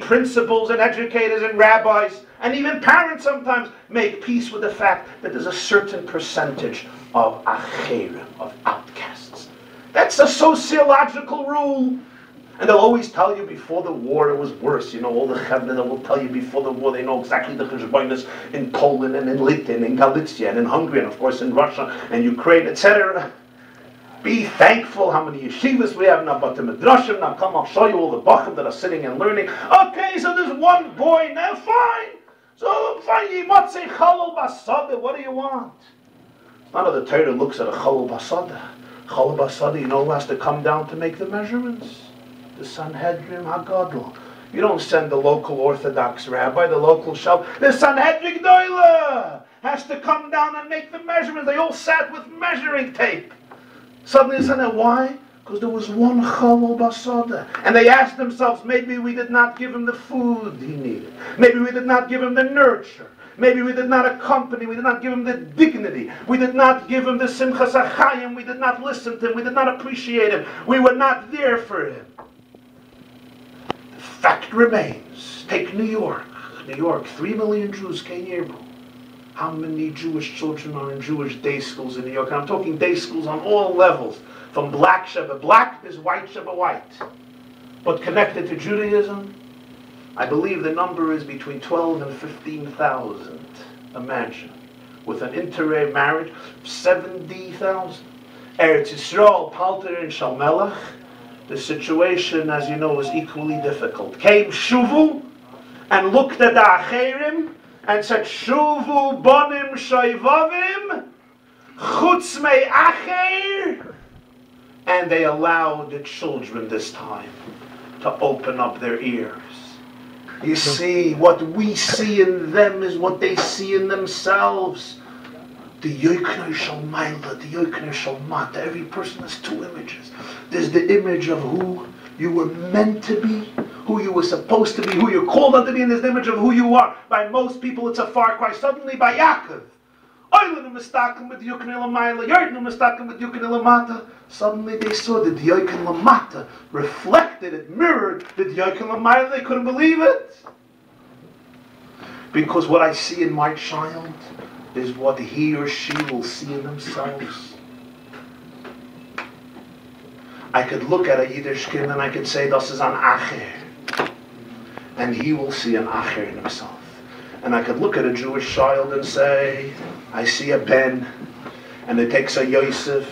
principals and educators and rabbis and even parents sometimes make peace with the fact that there's a certain percentage of acherim, of outcasts. That's a sociological rule. And they'll always tell you before the war it was worse. You know, all the Chevna that will tell you before the war, they know exactly the cheshbonos in Poland and in Lithuania, in Galicia and in Hungary and of course in Russia and Ukraine, etc. Be thankful how many yeshivas we have now, but the midrashim, now come, I'll show you all the bachim that are sitting and learning. Okay, so there's one boy, now fine. So fine, you might say chalol basada, what do you want? None of the Torah looks at a chalol basada. Chalol basada, you know who has to come down to make the measurements? The Sanhedrin HaGadol. You don't send the local Orthodox rabbi, the local shal. The Sanhedrin Gdoila has to come down and make the measurements. They all sat with measuring tape. Suddenly they said, why? Because there was one chalol basada. And they asked themselves, maybe we did not give him the food he needed. Maybe we did not give him the nurture. Maybe we did not accompany, we did not give him the dignity. We did not give him the simchas achayim. We did not listen to him. We did not appreciate him. We were not there for him. Fact remains. Take New York. New York, 3 million Jews came here. How many Jewish children are in Jewish day schools in New York? And I'm talking day schools on all levels. From black Sheba black, there's white Sheba white. But connected to Judaism, I believe the number is between 12 and 15,000. Imagine. With an intermarriage, 70,000. Eretz Yisrael, Palter and Shalmelech. The situation, as you know, is equally difficult. Came Shuvu and looked at the Acherim and said, Shuvu bonim shoivavim chutz mei acher. And they allowed the children this time to open up their ears. You see, what we see in them is what they see in themselves. The Yokner Shalmaila, the Yokner Shalmata. Every person has two images. There's the image of who you were meant to be, who you were supposed to be, who you're called on to be, and there's the image of who you are. By most people, it's a far cry. Suddenly, by Yaakov, suddenly they saw that the Yokin Lamata reflected, it mirrored the Yokin Lamaila. They couldn't believe it. Because what I see in my child is what he or she will see in themselves. I could look at a Yiddish kid and I could say, das is an Acher. And he will see an Acher in himself. And I could look at a Jewish child and say, I see a Ben. And it takes a Yosef.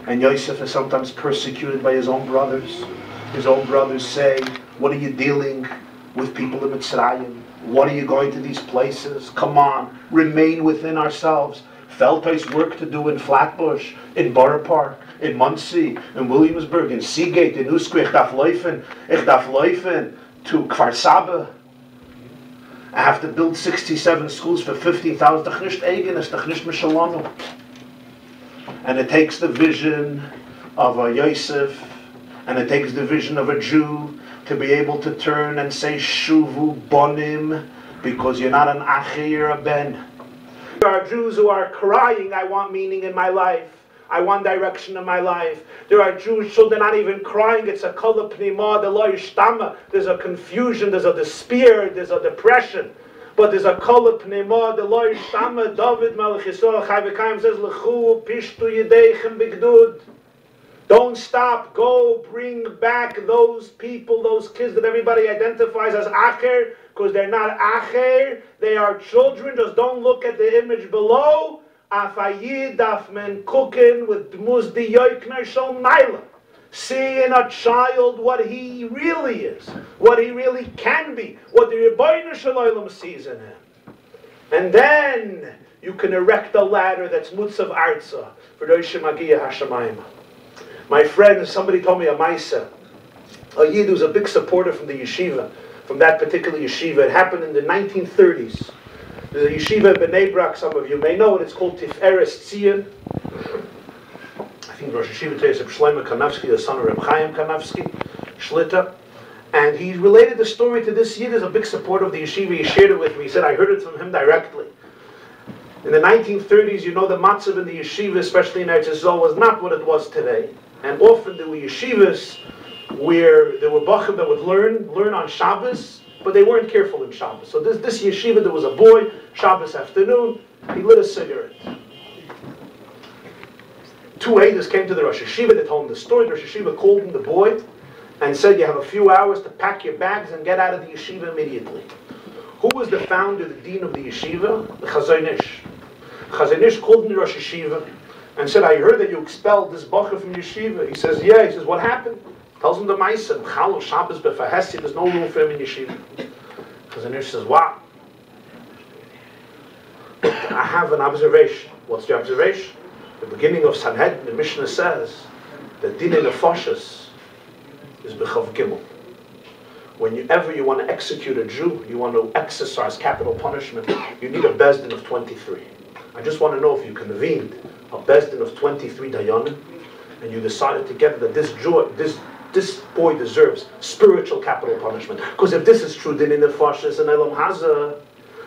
And Yosef is sometimes persecuted by his own brothers. His own brothers say, what are you dealing with people in Mitzrayim? What are you going to these places? Come on, remain within ourselves. Felto's work to do in Flatbush, in Borough Park, in Muncie, in Williamsburg, in Seagate, in Uskwe. Ich darf laufen to Kfar Saba. I have to build 67 schools for 15,000. Doch nicht eigenes, doch nicht mishalonu. And it takes the vision of a Yosef, and it takes the vision of a Jew to be able to turn and say Shuvu Bonim, because you're not an Achi, you're a Ben. There are Jews who are crying, I want meaning in my life. I want direction in my life. There are Jewish children not even crying. It's a kol pnima, the lo yishtama. There's a confusion, there's a despair, there's a depression. But there's a kol pnima, the lo yishtama. David Melech Yisrael Chai V'Kayim says, L'chu pishtu yideichem bigdud. Don't stop. Go bring back those people, those kids that everybody identifies as Acher, because they're not Acher. They are children. Just don't look at the image below. Afayid afmen cooking with muzdi yoikner shal naila. See in a child what he really is, what he really can be, what the Rebbeinu Shalom sees in him. And then you can erect a ladder that's mutzav arza for Rosh Magiya Hashemayim. My friend, somebody told me a Maisa. A Yid who's a big supporter from the yeshiva, from that particular yeshiva. It happened in the 1930s. There's a yeshiva in Bnei Brak, some of you may know it. It's called Tiferes Tzion. I think Rosh Yeshiva today is Reb Shlomo Kanavsky, the son of Reb Chaim Kanavsky, Shlita. And he related the story to this Yid as a big supporter of the yeshiva. He shared it with me. He said, I heard it from him directly. In the 1930s, you know, the matzav in the yeshiva, especially in Eretz Yisrael, was not what it was today. And often there were yeshivas where there were bachim that would learn on Shabbos, but they weren't careful in Shabbos. So this yeshiva, there was a boy, Shabbos afternoon, he lit a cigarette. Two Eidos came to the Rosh Yeshiva, they told him the story. The Rosh Yeshiva called him, the boy, and said, you have a few hours to pack your bags and get out of the yeshiva immediately. Who was the founder, the dean of the yeshiva? The Chazon Ish. Chazon Ish called him the Rosh Yeshiva and said, I heard that you expelled this bacher from yeshiva. He says, yeah. He says, what happened? Tells him the Maisa, Chalo Shabbos b'Fahesi, there's no room for him in yeshiva. Chazon Ish says, wow. I have an observation. What's the observation? The beginning of Sanhedrin, the Mishnah says that din in nefashos is b'chav gimel. Whenever you want to execute a Jew, you want to exercise capital punishment, you need a bezdin of 23. I just want to know if you convened a bezdin of 23 dayanim, and you decided together that this boy deserves spiritual capital punishment. Because if this is true, din in nefashos and elam hazah,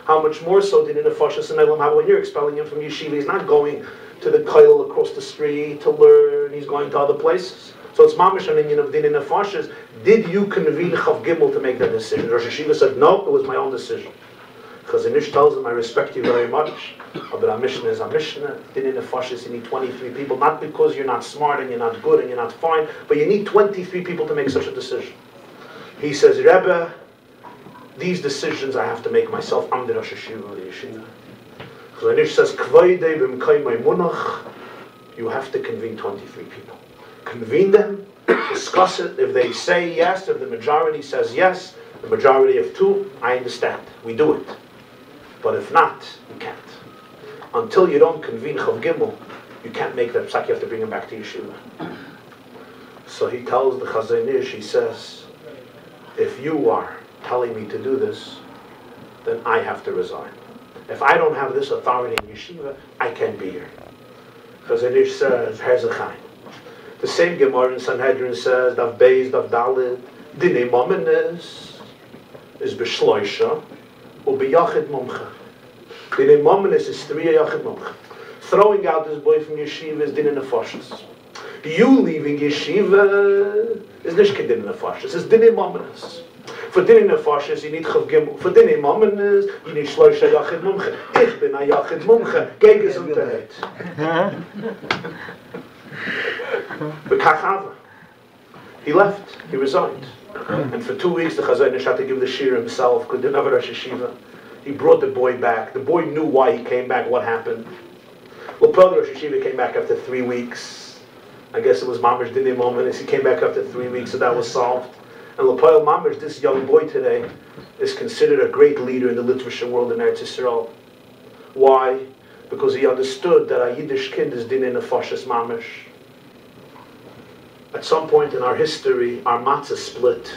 how much more so din in nefashos and elam hazah? When you're expelling him from yeshiva, he's not going to the koil across the street to learn, he's going to other places. So it's mamish an inyan of din in nefashos. Did you convene Chav Gimel to make that decision? Rosh Yeshiva said, no, it was my own decision. Chazon Ish tells him, I respect you very much, but our Mishnah is our Mishnah. Din in nefashos, you need 23 people, not because you're not smart and you're not good and you're not fine, but you need 23 people to make such a decision. He says, Rebbe, these decisions I have to make myself. I'm the Rosh Yeshiva of the Yeshiva. Chazon Ish says, Kvoidei b'mkayimai munach, you have to convene 23 people. Convene them, discuss it. If they say yes, if the majority says yes, the majority of two, I understand. We do it. But if not, you can't. Until you don't convene Chav Gimel, you can't make that psak. You have to bring him back to yeshiva. So he tells the Chazon Ish, he says, if you are telling me to do this, then I have to resign. If I don't have this authority in yeshiva, I can't be here. Chazon Ish says, here's a chaim. The same Gemara in Sanhedrin says, Dav Beis, Dav Dalid, Dinei Momenes is B'shloisha, or B'yachid Mumcha. Dinei Momenes is 3 Yachid Mumcha. Throwing out this boy from yeshiva is Dinei Nefashos. You leaving yeshiva is Nishke Dinei Nefashos, it's Dinei Momenes. For Dinei Nefashos, you need Chav Gimel. For Dinei Momenes, you need Shloisha Yachid Mumcha. Ich bin a Yachid Mumcha, Geges Unterheit. But Kachava, he left, he resigned. And for 2 weeks the Chazon Ish had to give the shir himself, because didn't have a Rosh Yeshiva. He brought the boy back. The boy knew why he came back, what happened. Well, probably Rosh Yeshiva came back after 3 weeks. I guess it was Mamish Dinei Momenes. He came back after 3 weeks, so that was solved. And L'Poel Mamish, this young boy today, is considered a great leader in the literature world in Eretz Yisrael. Why? Because he understood that a Yiddish kind is Dinei Nefashos Mamish. At some point in our history, our matzah split.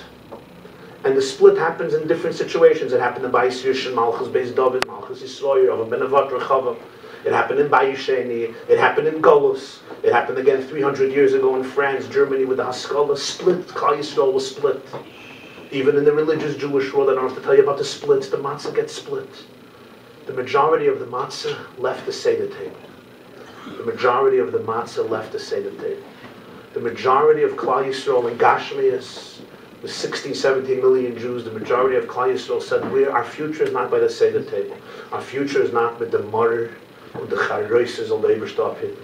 And the split happens in different situations. It happened in Bayis Yishin, Malchus Beis David, Malchus Yisroel, Rav Ben Avat Rechavam. It happened in Bayisheni. It happened in Golus. It happened again 300 years ago in France, Germany, with the Haskamos split. Klal Yisrael was split. Even in the religious Jewish world, I don't have to tell you about the splits. The matzah gets split. The majority of the matzah left the Seder table. The majority of the matzah left the Seder table. The majority of Klal Yisrael in Gashmias, with 16, 17 million Jews, the majority of Klal Yisrael said, our future is not by the Seder table. Our future is not with the Murder, with the Charoises or the Eberstapit.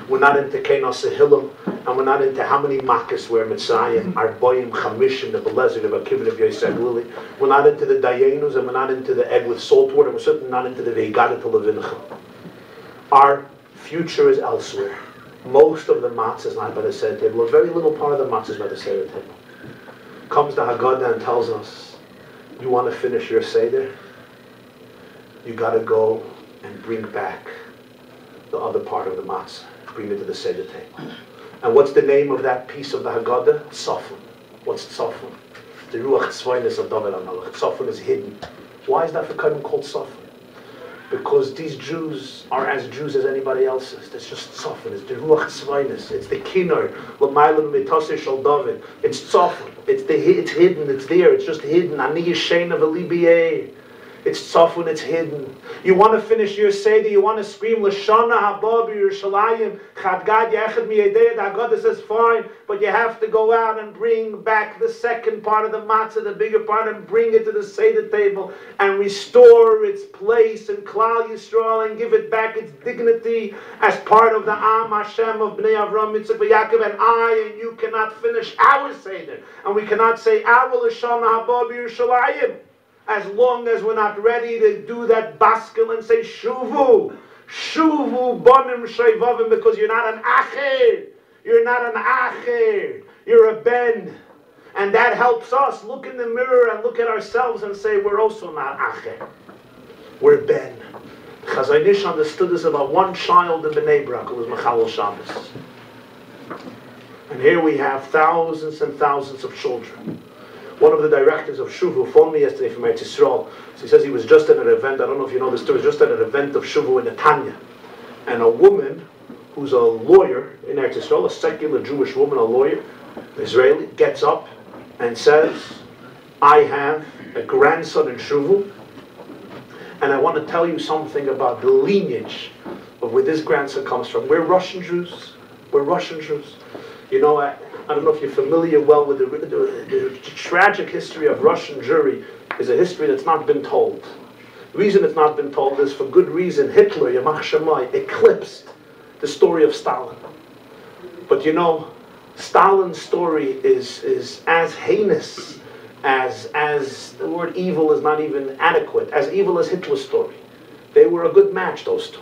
We're not into Kenos Hillam, and we're not into how many Makkahs we're Mitzrayim, Arboim, Chamishim, the Belezer, the Bakivin of Yosef Lili. We're not into the Dayenus, and we're not into the egg with salt water, and we're certainly not into the Veigada to Levincha. Our future is elsewhere. Most of the matzah is not by the Seder table. A very little part of the matzah is by the Seder table. Comes the Haggadah and tells us, you want to finish your Seder? You got to go and bring back the other part of the matzah. Bring it to the Seder table. And what's the name of that piece of the Haggadah? Tzafon. What's Tzafon? The Ruach Tzvaynis of David HaMelech. Tzafon is hidden. Why is that for Kadim called Tzafon? Because these Jews are as Jews as anybody else is. It's just Tzafon. It's the Ruach Tzvaynis. It's the Kinor. L'maylam mitase shel David. It's Tzafon. It's hidden. It's there. It's just hidden. Ani yeshena v'li b'yeh. It's tough when it's hidden. You want to finish your Seder, you want to scream, L'shana haba b'Yerushalayim, Chad Gad Yechad Mi'edei Haggadah says fine, but you have to go out and bring back the second part of the matzah, the bigger part, and bring it to the Seder table, and restore its place in Klal Yisrael, and give it back its dignity as part of the Am Hashem of Bnei Avram, Yitzchak, Yaakov, and I and you cannot finish our Seder, and we cannot say our L'shana haba b'Yerushalayim, as long as we're not ready to do that baskel and say shuvu, shuvu bonim shayvavim, because you're not an acher, you're not an acher, you're a ben, and that helps us look in the mirror and look at ourselves and say we're also not acher, we're ben. Chazon Ish understood this about one child in Bnei Brak who was Mechalel Shabbos, and here we have thousands and thousands of children. One of the directors of Shuvu phoned me yesterday from Eretz Yisrael. So he says he was just at an event, I don't know if you know this story, just at an event of Shuvu in Netanya. And a woman who's a lawyer in Eretz Yisrael, a secular Jewish woman, a lawyer, Israeli, gets up and says, I have a grandson in Shuvu, and I want to tell you something about the lineage of where this grandson comes from. We're Russian Jews. We're Russian Jews. You know, I don't know if you're familiar well with the tragic history of Russian Jewry. Is a history that's not been told. The reason it's not been told is for good reason. Hitler, Yamach Shemai, eclipsed the story of Stalin. But you know, Stalin's story is as heinous as the word evil is not even adequate, as evil as Hitler's story. They were a good match, those two.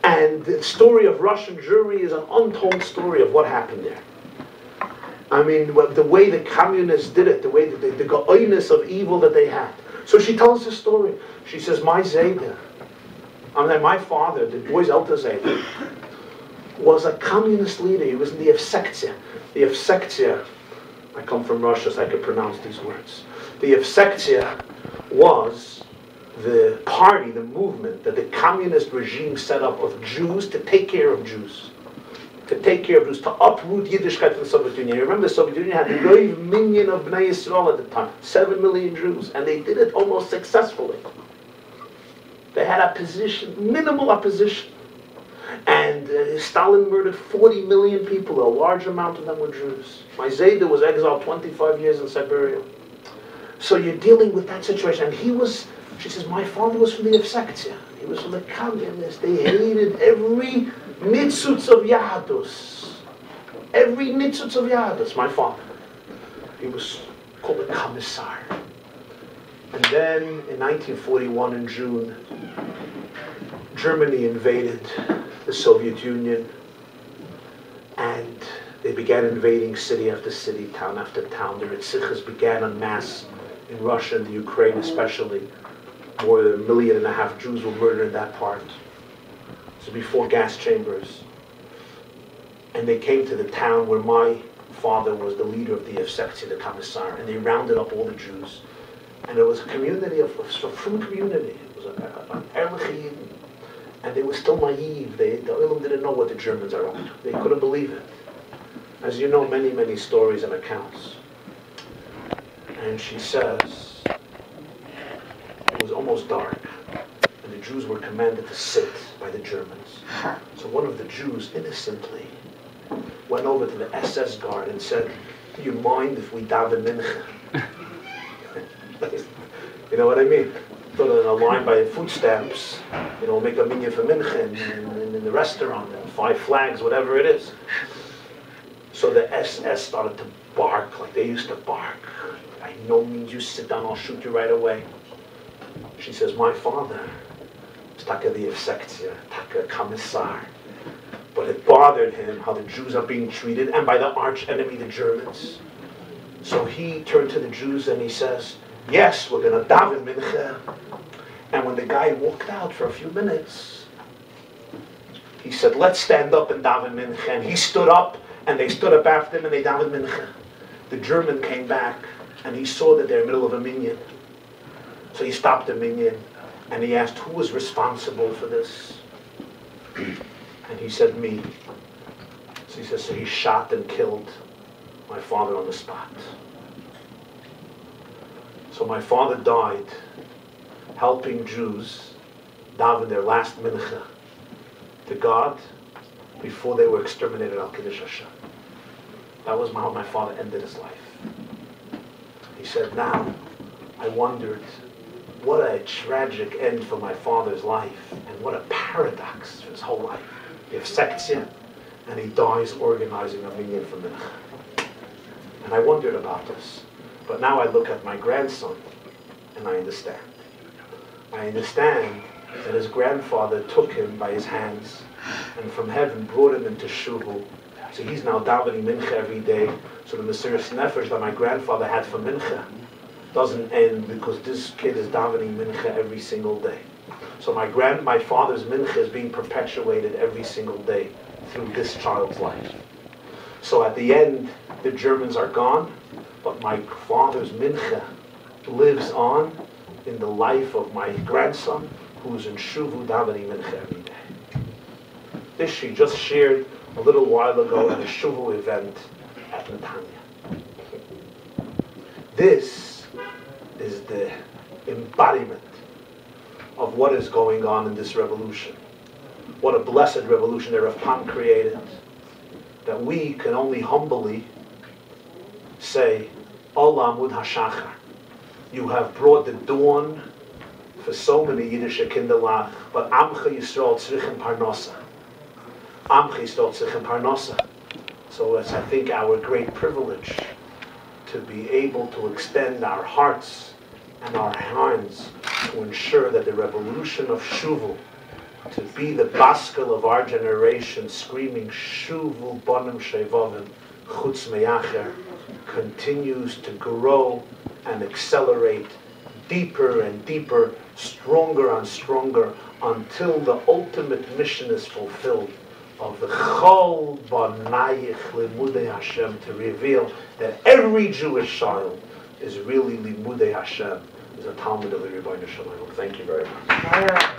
And the story of Russian Jewry is an untold story of what happened there. I mean, the way the communists did it, the way the goyness of evil that they had. So she tells the story. She says, my Zayda, my father, the boy's elder Zayda, was a communist leader. He was in the Yevsektia. The Yevsektia, I come from Russia so I could pronounce these words. The Yevsektia was the party, the movement that the communist regime set up of Jews to take care of Jews. To take care of Jews, to uproot Yiddishkeit from the Soviet Union. You remember the Soviet Union had a very million of Bnei Yisrael at the time, 7 million Jews, and they did it almost successfully. They had opposition, minimal opposition. And Stalin murdered 40 million people, a large amount of them were Jews. My Zayda was exiled 25 years in Siberia. So you're dealing with that situation. And he was, she says, my father was from the Yevsektia. He was from the communists. They hated every nitzutz of Yahadus. Every nitzutz of Yahadus, my father. He was called a commissar. And then in 1941 in June, Germany invaded the Soviet Union, and they began invading city after city, town after town. The Ritzichas began en masse in Russia and the Ukraine especially. More than 1.5 million Jews were murdered in that part. So before gas chambers. And they came to the town where my father was the leader of the Yevsektia, the commissar, and they rounded up all the Jews. And it was a community, a frum community. It was an Erlich Yidden. And they were still naive. The Olam didn't know what the Germans are up to. They couldn't believe it. As you know, many, many stories and accounts. And she says, it was almost dark. And the Jews were commanded to sit by the Germans. So one of the Jews, innocently, went over to the SS guard and said, do you mind if we daven mincha? You know what I mean? Put in a line by food stamps, you know, make a minyan for mincha in the restaurant, and 5 flags, whatever it is. So the SS started to bark like they used to bark. By no means, you sit down, I'll shoot you right away. She says, my father is taka the Yevsektia, taka commissar. But it bothered him how the Jews are being treated, and by the arch enemy, the Germans. So he turned to the Jews and he says, yes, we're going to daven mincha. And when the guy walked out for a few minutes, he said, let's stand up and daven mincha. And he stood up, and they stood up after him, and they davened mincha. The German came back, and he saw that they're in the middle of a minyan. So he stopped the minyan, and he asked, who was responsible for this? And he said, me. So he says, so he shot and killed my father on the spot. So my father died helping Jews daven their last mincha to God before they were exterminated al Kiddush Hashem. That was how my father ended his life. He said, now, I wondered, what a tragic end for my father's life, and what a paradox for his whole life. You have sektzia, and he dies organizing a minyan for mincha. And I wondered about this. But now I look at my grandson, and I understand. I understand that his grandfather took him by his hands, and from heaven brought him into shuvu. So he's now davening mincha every day. So the Mesiras Nefesh that my grandfather had for mincha doesn't end because this kid is davening mincha every single day. So my father's mincha is being perpetuated every single day through this child's life. So at the end, the Germans are gone, but my father's mincha lives on in the life of my grandson, who's in shuvu davening mincha every day. This she just shared a little while ago at a shuvu event at Netanya. This is the embodiment of what is going on in this revolution. What a blessed revolution that Rav Pam created, that we can only humbly say, Olam Mud HaShachar. You have brought the dawn for so many Yiddish kinderlach, but Amcha Yisrael tzrichen parnasa. Amcha Yisrael tzrichen parnasa. So it's, I think, our great privilege to be able to extend our hearts and our hands to ensure that the revolution of Shuvu, to be the baskel of our generation, screaming Shuvu Bonim Shevovim Chutz Meyacher, continues to grow and accelerate deeper and deeper, stronger and stronger, until the ultimate mission is fulfilled of the Chol Banayich Limudei Hashem, to reveal that every Jewish child is really Limudei Hashem, is a Talmud of the Rebbeinu Shalom. Thank you very much.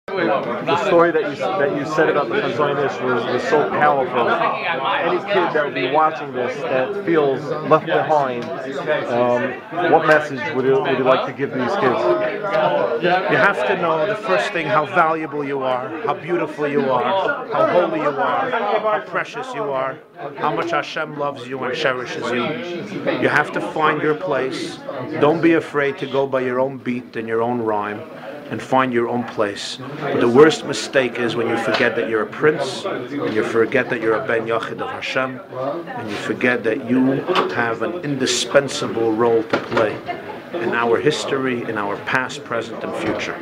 The story that you said about the Chazonish was so powerful. Any kid that would be watching this that feels left behind, what message would you like to give these kids? You have to know, the first thing, how valuable you are, how beautiful you are, how holy you are, how precious you are, how much Hashem loves you and cherishes you. You have to find your place. Don't be afraid to go by your own beat and your own rhyme, and find your own place. But the worst mistake is when you forget that you're a prince, and you forget that you're a ben yachid of Hashem, and you forget that you have an indispensable role to play in our history, in our past, present, and future.